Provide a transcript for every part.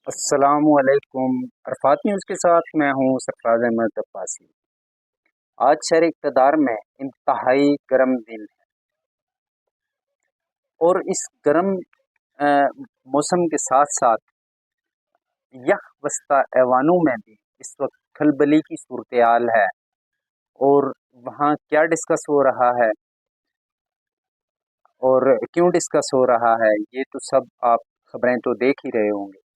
السلام علیکم۔ عرفات نیوز کے ساتھ میں ہوں سرفراز احمد عباسی۔ آج شہر اقتدار میں انتہائی گرم دن ہے اور اس گرم موسم کے ساتھ ساتھ یک وسطی ایوانوں میں بھی اس وقت کھلبلی کی صورتحال ہے، اور وہاں کیا ڈسکس ہو رہا ہے اور کیوں ڈسکس ہو رہا ہے یہ تو سب آپ خبریں تو دیکھ ہی رہے ہوں گے۔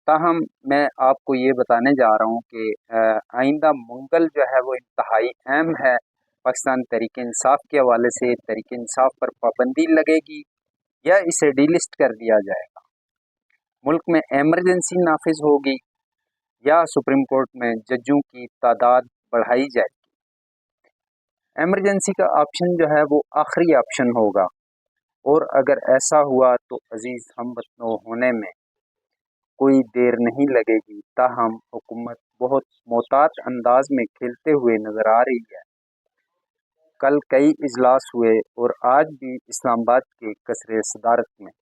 تاہم میں آپ کو یہ بتانے جا رہا ہوں کہ آئندہ منگل جو ہے وہ انتہائی اہم ہے۔ پاکستان تحریک انصاف کے حوالے سے تحریک انصاف پر پابندی لگے گی یا اسے ڈی لسٹ کر دیا جائے گا، ملک میں ایمرجنسی نافذ ہوگی یا سپریم کورٹ میں ججوں کی تعداد بڑھائی جائے گی۔ ایمرجنسی کا آپشن جو ہے وہ آخری آپشن ہوگا، اور اگر ایسا ہوا تو عزیز ہم وطنوں ہونے میں کوئی دیر نہیں لگے گی۔ تاہم حکومت بہت محتاط انداز میں کھیلتے ہوئے نظر آ رہی ہے۔ کل کئی اجلاس ہوئے اور آج بھی اسلام آباد کے قصر صدارت میں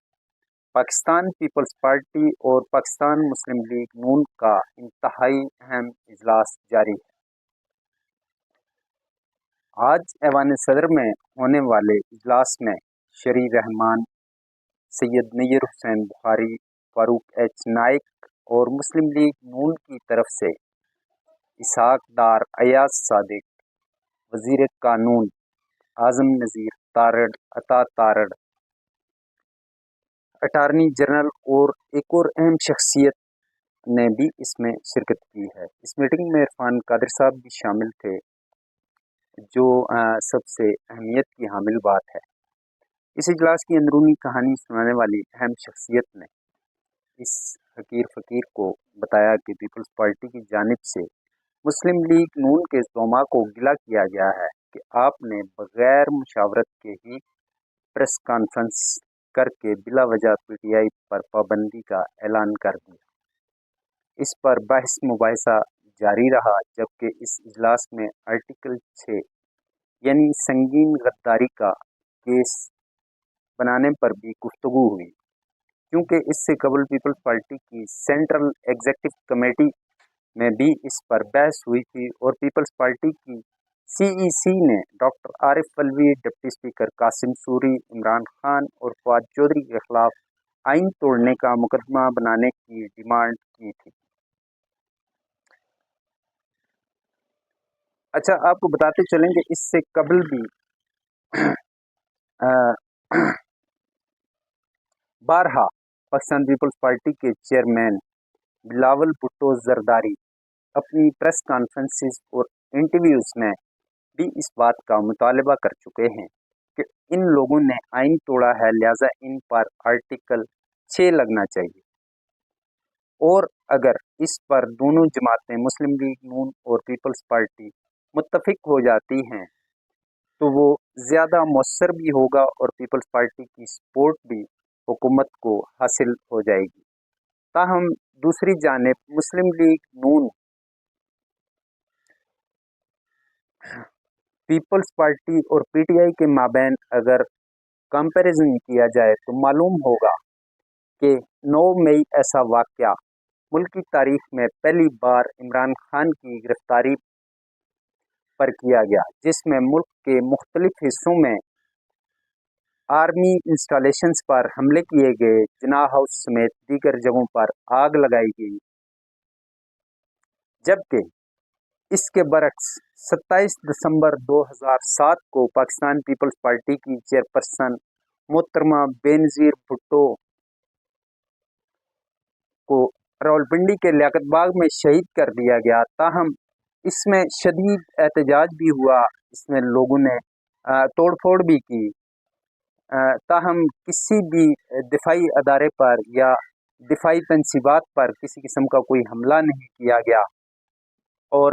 پاکستان پیپلز پارٹی اور پاکستان مسلم لیگ نون کا انتہائی اہم اجلاس جاری ہے۔ آج ایوان صدر میں ہونے والے اجلاس میں شرعی رحمان، سید نیر حسین بخاری، فاروق ایچ نائک اور مسلم لیگ نون کی طرف سے اسحاق ڈار، ایاز صادق، وزیر قانون اعظم نذیر تارڑ، عطا تارڑ، اٹارنی جنرل اور ایک اور اہم شخصیت نے بھی اس میں شرکت کی ہے۔ اس میٹنگ میں عرفان قادر صاحب بھی شامل تھے، جو سب سے اہمیت کی حامل بات ہے۔ اس اجلاس کی اندرونی کہانی سنانے والی اہم شخصیت نے اس حقیر فقیر کو بتایا کہ پیپلز پارٹی کی جانب سے مسلم لیگ نون کے زعما کو گلہ کیا گیا ہے کہ آپ نے بغیر مشاورت کے ہی پریس کانفرنس کر کے بلا وجہ پی ٹی آئی پر پابندی کا اعلان کر دیا۔ اس پر بحث مباحثہ جاری رہا، جبکہ اس اجلاس میں آرٹیکل 6 یعنی سنگین غداری کا کیس بنانے پر بھی گفتگو ہوئی، کیونکہ اس سے قبل پیپلز پارٹی کی سینٹرل ایگزیکٹو کمیٹی میں بھی اس پر بحث ہوئی تھی، اور پیپلز پارٹی کی سی ای سی نے doctor Arif Alvi, deputy speaker Qasim Suri, Imran Khan اور فواد چودھری کے خلاف آئین توڑنے کا مقدمہ بنانے کی ڈیمانڈ کی تھی۔ اچھا، آپ کو بتاتے چلیں کہ اس سے قبل بھی بارہا پاکستان پیپلز پارٹی کے چیئرمین بلاول بھٹو زرداری اپنی پریس کانفرنسز اور انٹرویوز میں بھی اس بات کا مطالبہ کر چکے ہیں کہ ان لوگوں نے آئین توڑا ہے، لہذا ان پر آرٹیکل 6 لگنا چاہیے، اور اگر اس پر دونوں جماعتیں مسلم لیگ نون اور پیپلز پارٹی متفق ہو جاتی ہیں تو وہ زیادہ مؤثر بھی ہوگا اور پیپلز پارٹی کی سپورٹ بھی حکومت کو حاصل ہو جائے گی۔ تاہم دوسری جانب مسلم لیگ نون پیپلز پارٹی اور پی ٹی آئی کے مابین اگر کمپیریزن کیا جائے تو معلوم ہوگا کہ 9 مئی ایسا واقعہ ملک کی تاریخ میں پہلی بار عمران خان کی گرفتاری پر کیا گیا، جس میں ملک کے مختلف حصوں میں آرمی انسٹالیشنز پر حملے کیے گئے، جناح ہاؤس سمیت دیگر جگہوں پر آگ لگائی گئی، جبکہ اس کے برعکس 27 دسمبر 2007 کو پاکستان پیپلز پارٹی کی چیئرپرسن محترمہ بینظیر بھٹو کو راولپنڈی کے لیاقت باغ میں شہید کر دیا گیا۔ تاہم اس میں شدید احتجاج بھی ہوا، اس میں لوگوں نے توڑ پھوڑ بھی کی، تاہم کسی بھی دفاعی ادارے پر یا دفاعی تنصیبات پر کسی قسم کا کوئی حملہ نہیں کیا گیا، اور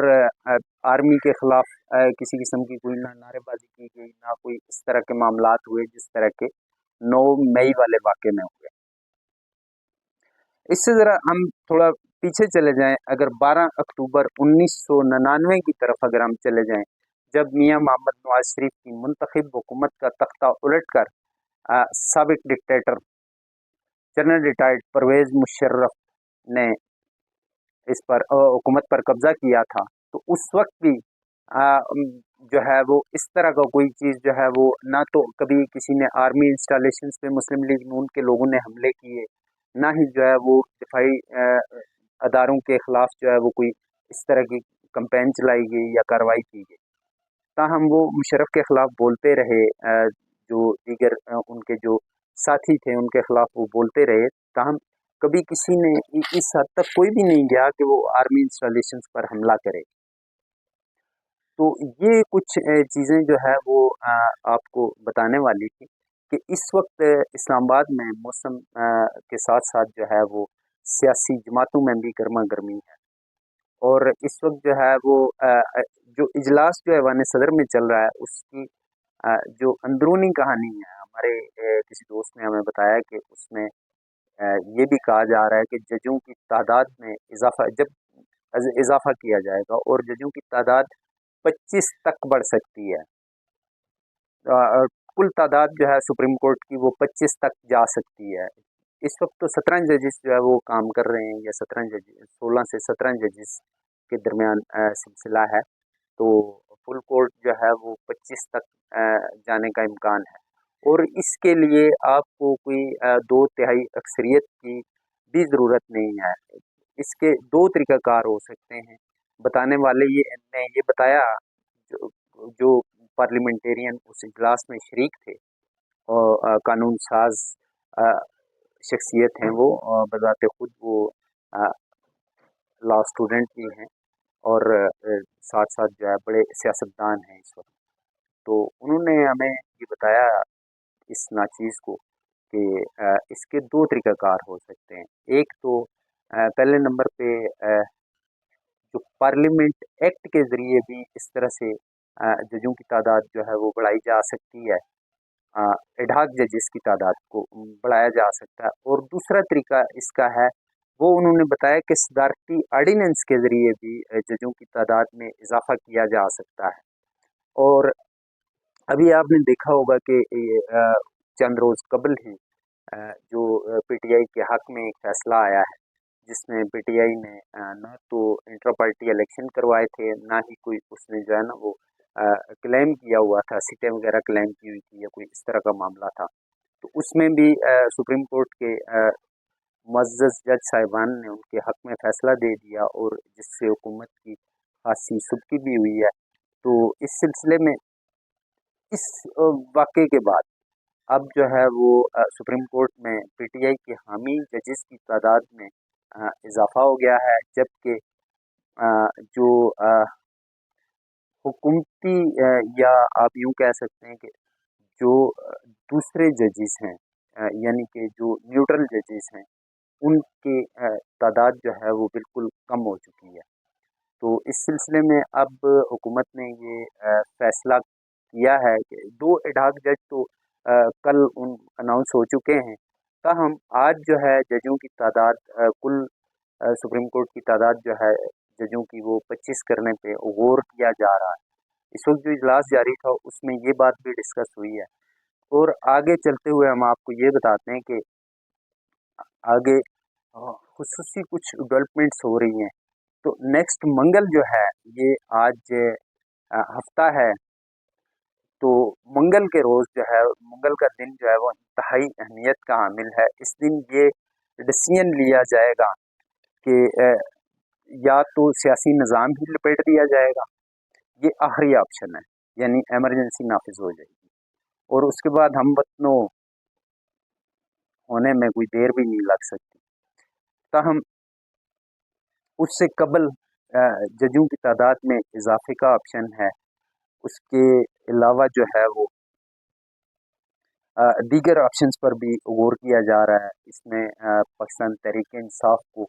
آرمی کے خلاف کسی قسم کی کوئی نہ نعرے بازی کی گئی، نہ کوئی اس طرح کے معاملات ہوئے جس طرح کے 9 مئی والے واقعے میں ہوئے۔ اس سے ذرا ہم تھوڑا پیچھے چلے جائیں، اگر 12 اکتوبر 1999 کی طرف اگر ہم چلے جائیں، جب میاں محمد نواز شریف کی منتخب حکومت کا تختہ الٹ کر سابق dictator general retired Pervez Musharraf نے इस पर हुकूमत पर कब्जा किया था, तो उस वक्त भी जो है वो इस तरह का कोई चीज़ जो है वो ना तो कभी किसी ने आर्मी इंस्टॉलेशंस पे मुस्लिम लीग नून के लोगों ने हमले किए, ना ही जो है वो दिफाई अदारों के खिलाफ जो है वो कोई इस तरह की कंपेन चलाई गई या कार्रवाई की गई। ताहम वो मुशर्रफ के खिलाफ बोलते रहे, जो दीगर उनके जो साथी थे उनके खिलाफ वो बोलते रहे, ताहम कभी किसी ने इस हद तक कोई भी नहीं गया कि वो आर्मी इंस्टॉलेशंस पर हमला करे। तो ये कुछ चीज़ें जो है वो आपको बताने वाली थी कि इस वक्त इस्लामाबाद में मौसम के साथ साथ जो है वो सियासी जमातों में भी गर्मा गर्मी है। और इस वक्त जो है वो जो इजलास जो ऐवान सदर में चल रहा है उसकी जो अंदरूनी कहानी है, हमारे किसी दोस्त ने हमें बताया कि उसमें ये भी कहा जा रहा है कि जजों की तादाद में इजाफा किया जाएगा और जजों की तादाद 25 तक बढ़ सकती है। कुल तादाद जो है सुप्रीम कोर्ट की वो 25 तक जा सकती है। इस वक्त तो 17 जजेस जो है वो काम कर रहे हैं, या 17 जजेस, 16 से 17 जजेस के दरमियान सिलसिला है। तो फुल कोर्ट जो है वो 25 तक जाने का इम्कान है, और इसके लिए आपको कोई 2/3 अक्सरियत की भी ज़रूरत नहीं है। इसके दो तरीक़ाकार हो सकते हैं। बताने वाले ने ये बताया, जो जो पार्लियामेंटेरियन उस इजलास में शरीक थे और कानून साज शख्सियत हैं वो, बज़ाते खुद वो लॉ स्टूडेंट भी हैं, और साथ साथ जो है बड़े सियासतदान हैं इस वक्त। तो उन्होंने हमें ये बताया इस नाचीज़ को कि इसके दो तरीक़ाकार हो सकते हैं। एक तो पहले नंबर पे जो पार्लियामेंट एक्ट के ज़रिए भी इस तरह से जजों की तादाद जो है वो बढ़ाई जा सकती है, एडहॉक जजेस की तादाद को बढ़ाया जा सकता है। और दूसरा तरीका इसका है, वो उन्होंने बताया कि सदारती आर्डीनेंस के ज़रिए भी जजों की तादाद में इजाफ़ा किया जा सकता है। और अभी आपने देखा होगा कि चंद रोज़ कबल ही जो पीटीआई के हक़ में एक फ़ैसला आया है, जिसमें पीटीआई ने ना तो इंटर पार्टी इलेक्शन करवाए थे, ना ही कोई उसने जो है ना वो क्लेम किया हुआ था, सीटें वगैरह क्लेम की हुई थी या कोई इस तरह का मामला था। तो उसमें भी सुप्रीम कोर्ट के मुअज़्ज़ज़ जज साहिबान ने उनके हक़ में फ़ैसला दे दिया, और जिससे हुकूमत की खासी सुबकी भी हुई है। तो इस सिलसिले में इस वाक़े के बाद अब जो है वो सुप्रीम कोर्ट में पीटीआई के हामी जजेस की तादाद में इजाफ़ा हो गया है, जबकि जो हुकूमती या आप यूँ कह सकते हैं कि जो दूसरे जजेस हैं, यानी कि जो न्यूट्रल जजेस हैं, उनकी तादाद जो है वो बिल्कुल कम हो चुकी है। तो इस सिलसिले में अब हुकूमत ने ये फ़ैसला किया है कि 2 एडहॉक जज तो कल अनाउंस हो चुके हैं। ताहम आज जो है जजों की तादाद कुल सुप्रीम कोर्ट की तादाद जो है जजों की वो 25 करने पे गौर किया जा रहा है। इस वक्त जो इजलास जारी था उसमें ये बात भी डिस्कस हुई है। और आगे चलते हुए हम आपको ये बताते हैं कि आगे खुसूसी कुछ डेवलपमेंट्स हो रही हैं। तो नेक्स्ट मंगल जो है, ये आज हफ्ता है, तो मंगल के रोज़ जो है, मंगल का दिन जो है वो इंतहाई अहमियत का हामिल है। इस दिन ये डिसीजन लिया जाएगा कि या तो सियासी निज़ाम ही लपेट दिया जाएगा, ये आखिरी ऑप्शन है, यानी इमरजेंसी नाफिज हो जाएगी, और उसके बाद हम वतनों होने में कोई देर भी नहीं लग सकती। ताहम उससे कबल जजों की तादाद में इजाफे का ऑप्शन है। उसके अलावा जो है वो दीगर ऑप्शंस पर भी गौर किया जा रहा है। इसमें पाकिस्तान तहरीक इंसाफ को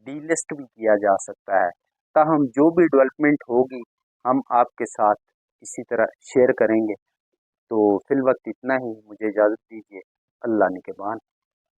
डीलिस्ट भी किया जा सकता है। ताहम जो भी डेवलपमेंट होगी हम आपके साथ इसी तरह शेयर करेंगे। तो फिल वक्त इतना ही, मुझे इजाज़त दीजिए। अल्लाह निगहबान।